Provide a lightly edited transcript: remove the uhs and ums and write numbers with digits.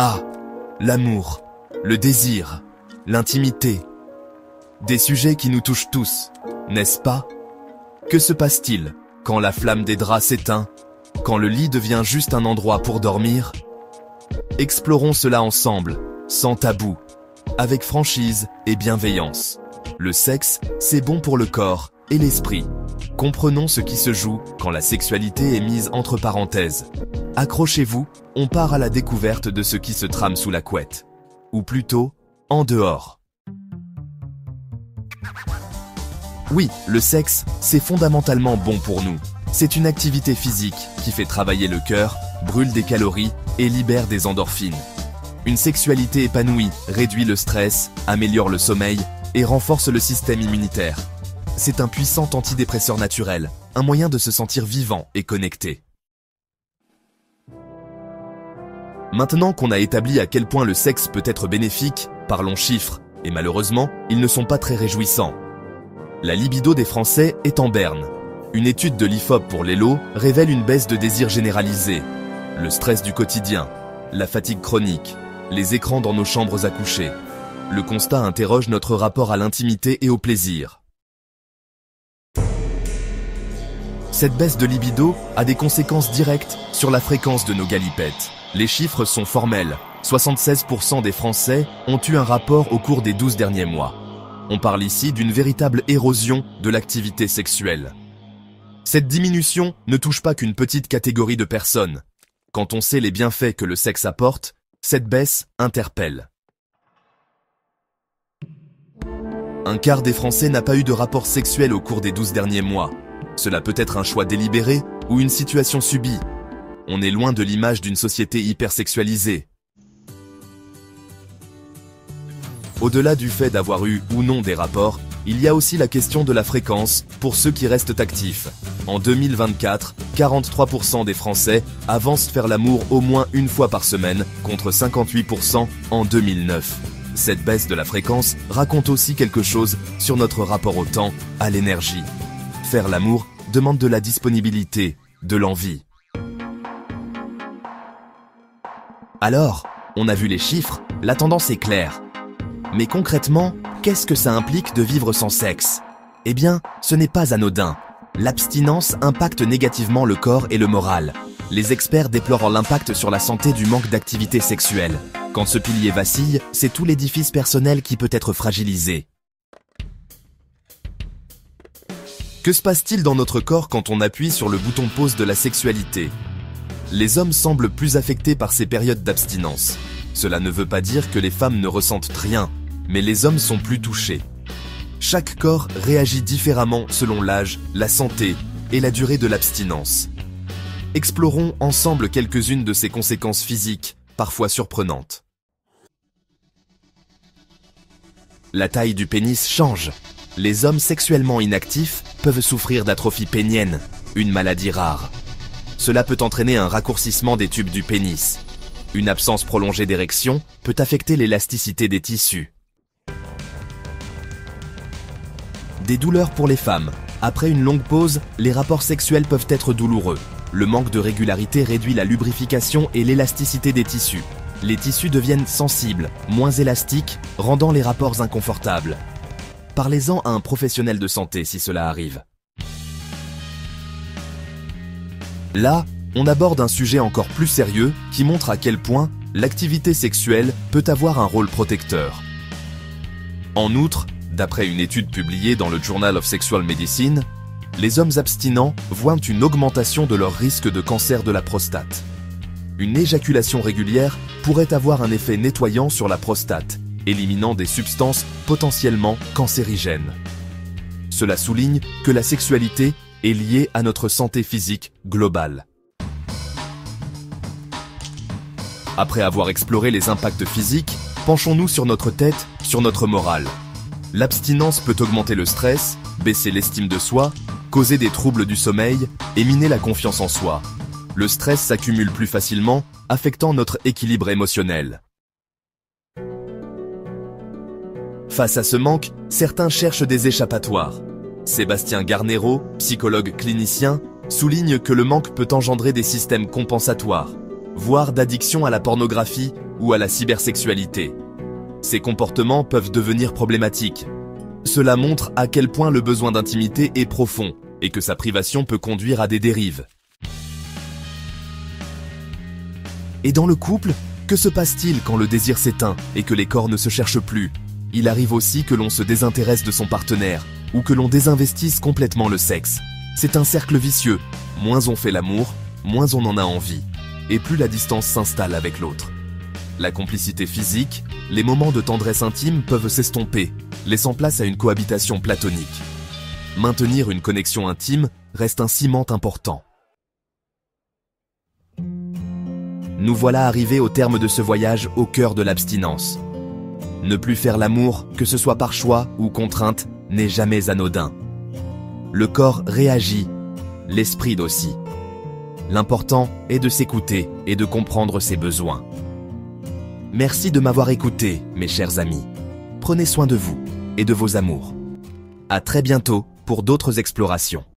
Ah, l'amour, le désir, l'intimité. Des sujets qui nous touchent tous, n'est-ce pas? Que se passe-t-il quand la flamme des draps s'éteint, quand le lit devient juste un endroit pour dormir? Explorons cela ensemble, sans tabou, avec franchise et bienveillance. Le sexe, c'est bon pour le corps et l'esprit. Comprenons ce qui se joue quand la sexualité est mise entre parenthèses. Accrochez-vous, on part à la découverte de ce qui se trame sous la couette. Ou plutôt, en dehors. Oui, le sexe, c'est fondamentalement bon pour nous. C'est une activité physique qui fait travailler le cœur, brûle des calories et libère des endorphines. Une sexualité épanouie réduit le stress, améliore le sommeil et renforce le système immunitaire. C'est un puissant antidépresseur naturel, un moyen de se sentir vivant et connecté. Maintenant qu'on a établi à quel point le sexe peut être bénéfique, parlons chiffres, et malheureusement, ils ne sont pas très réjouissants. La libido des Français est en berne. Une étude de l'IFOP pour l'ELO révèle une baisse de désir généralisée. Le stress du quotidien, la fatigue chronique, les écrans dans nos chambres à coucher. Le constat interroge notre rapport à l'intimité et au plaisir. Cette baisse de libido a des conséquences directes sur la fréquence de nos galipettes. Les chiffres sont formels. 76% des Français ont eu un rapport au cours des 12 derniers mois. On parle ici d'une véritable érosion de l'activité sexuelle. Cette diminution ne touche pas qu'une petite catégorie de personnes. Quand on sait les bienfaits que le sexe apporte, cette baisse interpelle. Un quart des Français n'a pas eu de rapport sexuel au cours des 12 derniers mois. Cela peut être un choix délibéré ou une situation subie. On est loin de l'image d'une société hypersexualisée. Au-delà du fait d'avoir eu ou non des rapports, il y a aussi la question de la fréquence pour ceux qui restent actifs. En 2024, 43% des Français avancent faire l'amour au moins une fois par semaine, contre 58% en 2009. Cette baisse de la fréquence raconte aussi quelque chose sur notre rapport au temps, à l'énergie. Faire l'amour demande de la disponibilité, de l'envie. Alors, on a vu les chiffres, la tendance est claire. Mais concrètement, qu'est-ce que ça implique de vivre sans sexe? Eh bien, ce n'est pas anodin. L'abstinence impacte négativement le corps et le moral. Les experts déplorent l'impact sur la santé du manque d'activité sexuelle. Quand ce pilier vacille, c'est tout l'édifice personnel qui peut être fragilisé. Que se passe-t-il dans notre corps quand on appuie sur le bouton pause de la sexualité? Les hommes semblent plus affectés par ces périodes d'abstinence. Cela ne veut pas dire que les femmes ne ressentent rien, mais les hommes sont plus touchés. Chaque corps réagit différemment selon l'âge, la santé et la durée de l'abstinence. Explorons ensemble quelques-unes de ces conséquences physiques, parfois surprenantes. La taille du pénis change. Les hommes sexuellement inactifs peuvent souffrir d'atrophie pénienne, une maladie rare. Cela peut entraîner un raccourcissement des tubes du pénis. Une absence prolongée d'érection peut affecter l'élasticité des tissus. Des douleurs pour les femmes. Après une longue pause, les rapports sexuels peuvent être douloureux. Le manque de régularité réduit la lubrification et l'élasticité des tissus. Les tissus deviennent sensibles, moins élastiques, rendant les rapports inconfortables. Parlez-en à un professionnel de santé si cela arrive. Là, on aborde un sujet encore plus sérieux qui montre à quel point l'activité sexuelle peut avoir un rôle protecteur. En outre, d'après une étude publiée dans le Journal of Sexual Medicine, les hommes abstinents voient une augmentation de leur risque de cancer de la prostate. Une éjaculation régulière pourrait avoir un effet nettoyant sur la prostate, éliminant des substances potentiellement cancérigènes. Cela souligne que la sexualité est liée à notre santé physique globale. Après avoir exploré les impacts physiques, penchons-nous sur notre tête, sur notre morale. L'abstinence peut augmenter le stress, baisser l'estime de soi, causer des troubles du sommeil et miner la confiance en soi. Le stress s'accumule plus facilement, affectant notre équilibre émotionnel. Face à ce manque, certains cherchent des échappatoires. Sébastien Garnero, psychologue clinicien, souligne que le manque peut engendrer des systèmes compensatoires. voire d'addiction à la pornographie ou à la cybersexualité. Ces comportements peuvent devenir problématiques. Cela montre à quel point le besoin d'intimité est profond et que sa privation peut conduire à des dérives. Et dans le couple, que se passe-t-il quand le désir s'éteint et que les corps ne se cherchent plus? Il arrive aussi que l'on se désintéresse de son partenaire ou que l'on désinvestisse complètement le sexe. C'est un cercle vicieux. Moins on fait l'amour, moins on en a envie. Et plus la distance s'installe avec l'autre. La complicité physique, les moments de tendresse intime peuvent s'estomper, laissant place à une cohabitation platonique. Maintenir une connexion intime reste un ciment important. Nous voilà arrivés au terme de ce voyage au cœur de l'abstinence. Ne plus faire l'amour, que ce soit par choix ou contrainte, n'est jamais anodin. Le corps réagit, l'esprit aussi. L'important est de s'écouter et de comprendre ses besoins. Merci de m'avoir écouté, mes chers amis. Prenez soin de vous et de vos amours. À très bientôt pour d'autres explorations.